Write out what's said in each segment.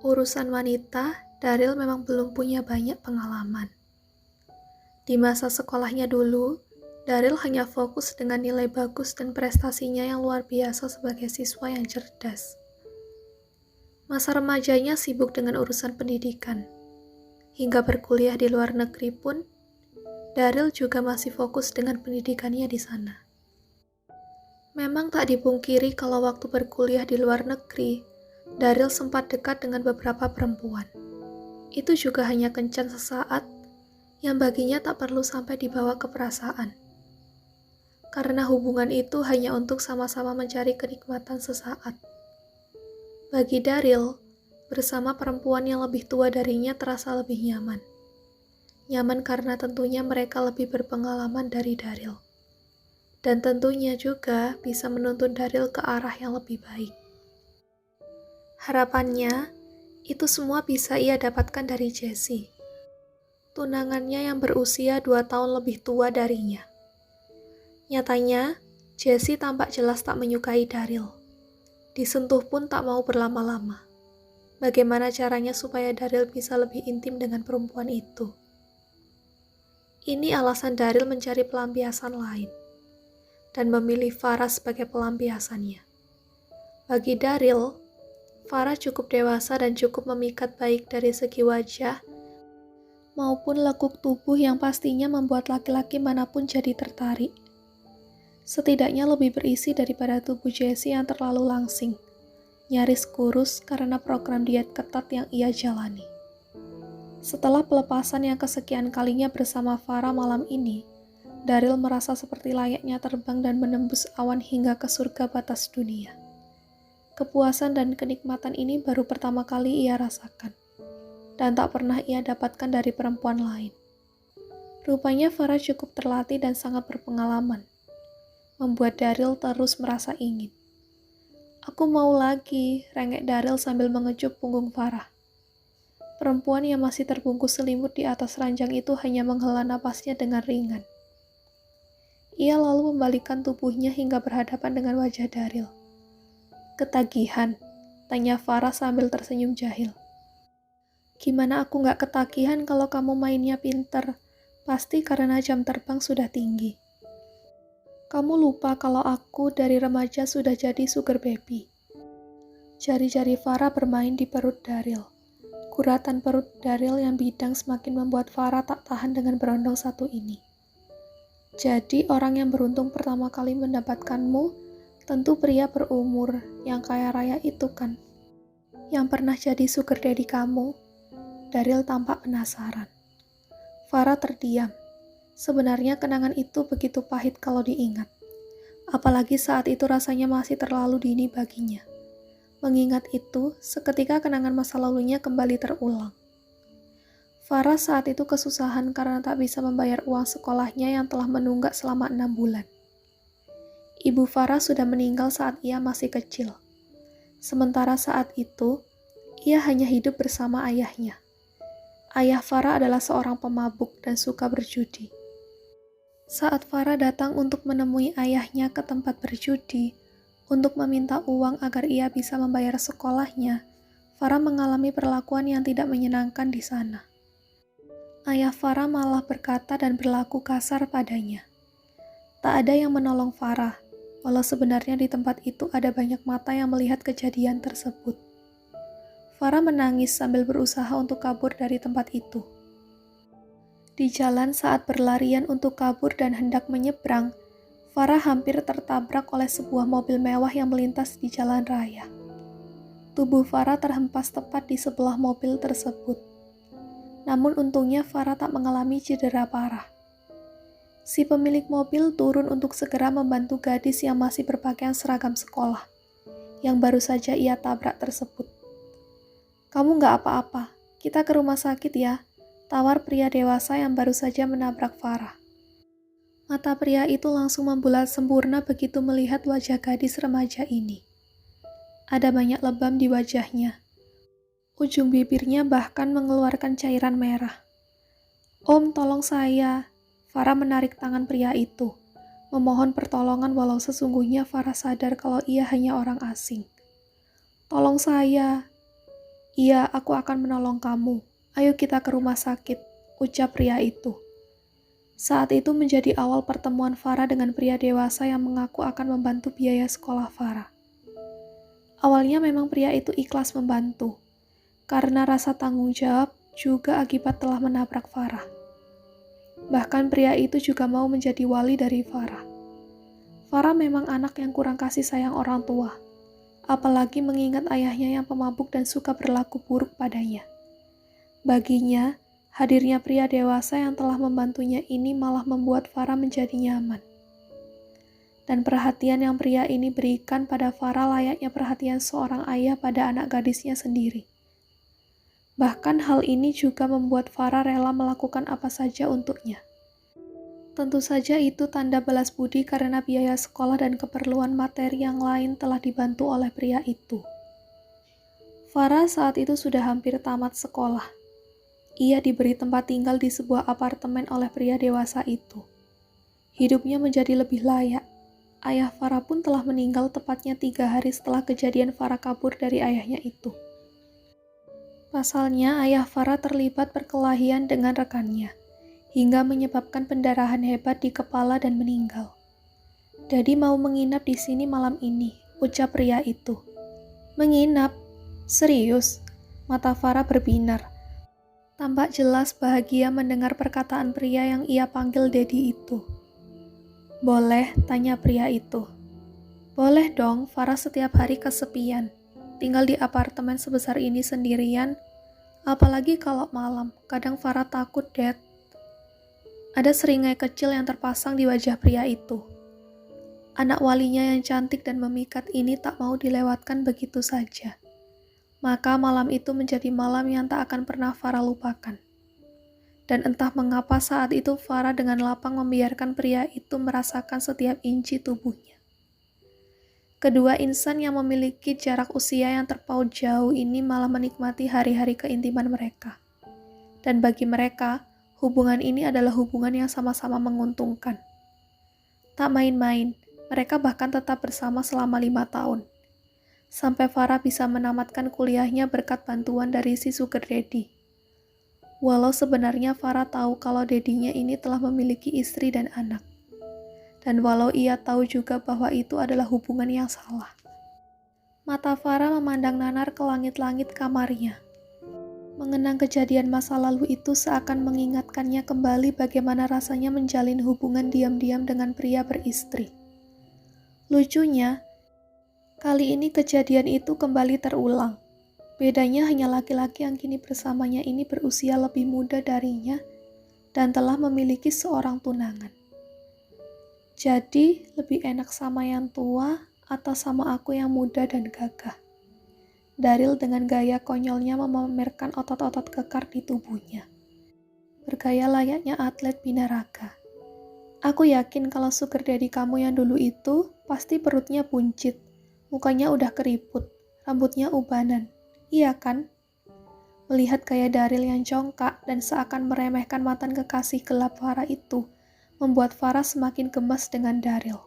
Urusan wanita, Daryl memang belum punya banyak pengalaman. Di masa sekolahnya dulu, Daryl hanya fokus dengan nilai bagus dan prestasinya yang luar biasa sebagai siswa yang cerdas. Masa remajanya sibuk dengan urusan pendidikan. Hingga berkuliah di luar negeri pun, Daryl juga masih fokus dengan pendidikannya di sana. Memang tak dipungkiri kalau waktu berkuliah di luar negeri, Daryl sempat dekat dengan beberapa perempuan. Itu juga hanya kencan sesaat, yang baginya tak perlu sampai dibawa ke perasaan. Karena hubungan itu hanya untuk sama-sama mencari kenikmatan sesaat. Bagi Daryl, bersama perempuan yang lebih tua darinya terasa lebih nyaman. Nyaman karena tentunya mereka lebih berpengalaman dari Daryl. Dan tentunya juga bisa menuntun Daryl ke arah yang lebih baik. Harapannya, itu semua bisa ia dapatkan dari Jessie, tunangannya yang berusia 2 tahun lebih tua darinya. Nyatanya, Jessie tampak jelas tak menyukai Daryl. Disentuh pun tak mau berlama-lama. Bagaimana caranya supaya Daryl bisa lebih intim dengan perempuan itu? Ini alasan Daryl mencari pelampiasan lain, dan memilih Farah sebagai pelampiasannya. Bagi Daryl, Farah cukup dewasa dan cukup memikat baik dari segi wajah maupun lekuk tubuh yang pastinya membuat laki-laki manapun jadi tertarik. Setidaknya lebih berisi daripada tubuh Jessie yang terlalu langsing, nyaris kurus karena program diet ketat yang ia jalani. Setelah pelepasan yang kesekian kalinya bersama Farah malam ini, Daryl merasa seperti layaknya terbang dan menembus awan hingga ke surga batas dunia. Kepuasan dan kenikmatan ini baru pertama kali ia rasakan, dan tak pernah ia dapatkan dari perempuan lain. Rupanya Farah cukup terlatih dan sangat berpengalaman, membuat Daryl terus merasa ingin. "Aku mau lagi," rengek Daryl sambil mengecup punggung Farah. Perempuan yang masih terbungkus selimut di atas ranjang itu hanya menghela napasnya dengan ringan. Ia lalu membalikkan tubuhnya hingga berhadapan dengan wajah Daryl. "Ketagihan?" tanya Farah sambil tersenyum jahil. "Gimana aku gak ketagihan kalau kamu mainnya pinter? Pasti karena jam terbang sudah tinggi. Kamu lupa kalau aku dari remaja sudah jadi sugar baby." Jari-jari Farah bermain di perut Daryl. Guratan perut Daryl yang bidang semakin membuat Farah tak tahan dengan berondong satu ini. "Jadi orang yang beruntung pertama kali mendapatkanmu tentu pria berumur yang kaya raya itu kan? Yang pernah jadi sugar daddy kamu?" Daryl tampak penasaran. Farah terdiam. Sebenarnya kenangan itu begitu pahit kalau diingat. Apalagi saat itu rasanya masih terlalu dini baginya. Mengingat itu, seketika kenangan masa lalunya kembali terulang. Farah saat itu kesusahan karena tak bisa membayar uang sekolahnya yang telah menunggak selama 6 bulan. Ibu Farah sudah meninggal saat ia masih kecil. Sementara saat itu, ia hanya hidup bersama ayahnya. Ayah Farah adalah seorang pemabuk dan suka berjudi. Saat Farah datang untuk menemui ayahnya ke tempat berjudi, untuk meminta uang agar ia bisa membayar sekolahnya, Farah mengalami perlakuan yang tidak menyenangkan di sana. Ayah Farah malah berkata dan berlaku kasar padanya. Tak ada yang menolong Farah, walau sebenarnya di tempat itu ada banyak mata yang melihat kejadian tersebut. Farah menangis sambil berusaha untuk kabur dari tempat itu. Di jalan saat berlarian untuk kabur dan hendak menyeberang, Farah hampir tertabrak oleh sebuah mobil mewah yang melintas di jalan raya. Tubuh Farah terhempas tepat di sebelah mobil tersebut. Namun untungnya Farah tak mengalami cedera parah. Si pemilik mobil turun untuk segera membantu gadis yang masih berpakaian seragam sekolah, yang baru saja ia tabrak tersebut. "Kamu gak apa-apa, kita ke rumah sakit ya," tawar pria dewasa yang baru saja menabrak Farah. Mata pria itu langsung membulat sempurna begitu melihat wajah gadis remaja ini. Ada banyak lebam di wajahnya. Ujung bibirnya bahkan mengeluarkan cairan merah. "Om, tolong saya." Farah menarik tangan pria itu, memohon pertolongan walau sesungguhnya Farah sadar kalau ia hanya orang asing. "Tolong saya." "Iya, aku akan menolong kamu. Ayo kita ke rumah sakit," ucap pria itu. Saat itu menjadi awal pertemuan Farah dengan pria dewasa yang mengaku akan membantu biaya sekolah Farah. Awalnya memang pria itu ikhlas membantu, karena rasa tanggung jawab juga akibat telah menabrak Farah. Bahkan pria itu juga mau menjadi wali dari Farah. Farah memang anak yang kurang kasih sayang orang tua, apalagi mengingat ayahnya yang pemabuk dan suka berlaku buruk padanya. Baginya, hadirnya pria dewasa yang telah membantunya ini malah membuat Farah menjadi nyaman. Dan perhatian yang pria ini berikan pada Farah layaknya perhatian seorang ayah pada anak gadisnya sendiri. Bahkan hal ini juga membuat Farah rela melakukan apa saja untuknya. Tentu saja itu tanda balas budi karena biaya sekolah dan keperluan materi yang lain telah dibantu oleh pria itu. Farah saat itu sudah hampir tamat sekolah. Ia diberi tempat tinggal di sebuah apartemen oleh pria dewasa itu. Hidupnya menjadi lebih layak. Ayah Farah pun telah meninggal tepatnya 3 hari setelah kejadian Farah kabur dari ayahnya itu. Pasalnya, ayah Farah terlibat perkelahian dengan rekannya, hingga menyebabkan pendarahan hebat di kepala dan meninggal. "Jadi mau menginap di sini malam ini," ucap pria itu. "Menginap? Serius?" Mata Farah berbinar. Tampak jelas bahagia mendengar perkataan pria yang ia panggil Dedi itu. "Boleh?" tanya pria itu. "Boleh dong, Farah setiap hari kesepian. Tinggal di apartemen sebesar ini sendirian, apalagi kalau malam. Kadang Farah takut, Dad." Ada seringai kecil yang terpasang di wajah pria itu. Anak walinya yang cantik dan memikat ini tak mau dilewatkan begitu saja. Maka malam itu menjadi malam yang tak akan pernah Farah lupakan. Dan entah mengapa saat itu Farah dengan lapang membiarkan pria itu merasakan setiap inci tubuhnya. Kedua insan yang memiliki jarak usia yang terpaut jauh ini malah menikmati hari-hari keintiman mereka. Dan bagi mereka, hubungan ini adalah hubungan yang sama-sama menguntungkan. Tak main-main, mereka bahkan tetap bersama selama 5 tahun. Sampai Farah bisa menamatkan kuliahnya berkat bantuan dari si sugar daddy. Walau sebenarnya Farah tahu kalau dedinya ini telah memiliki istri dan anak. Dan walau ia tahu juga bahwa itu adalah hubungan yang salah. Mata Farah memandang nanar ke langit-langit kamarnya. Mengenang kejadian masa lalu itu seakan mengingatkannya kembali bagaimana rasanya menjalin hubungan diam-diam dengan pria beristri. Lucunya, kali ini kejadian itu kembali terulang. Bedanya hanya laki-laki yang kini bersamanya ini berusia lebih muda darinya dan telah memiliki seorang tunangan. Jadi, lebih enak sama yang tua atau sama aku yang muda dan gagah? Daryl dengan gaya konyolnya memamerkan otot-otot kekar di tubuhnya. Bergaya layaknya atlet binaraga. "Aku yakin kalau sugar daddy kamu yang dulu itu pasti perutnya buncit, mukanya udah keriput, rambutnya ubanan. Iya kan?" Melihat gaya Daryl yang congkak dan seakan meremehkan mantan kekasih gelap Farah itu, membuat Farah semakin gemas dengan Daryl.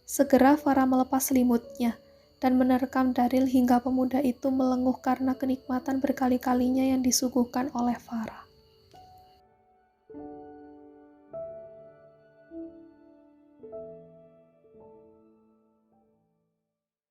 Segera Farah melepas selimutnya dan menerkam Daryl hingga pemuda itu melenguh karena kenikmatan berkali-kalinya yang disuguhkan oleh Farah.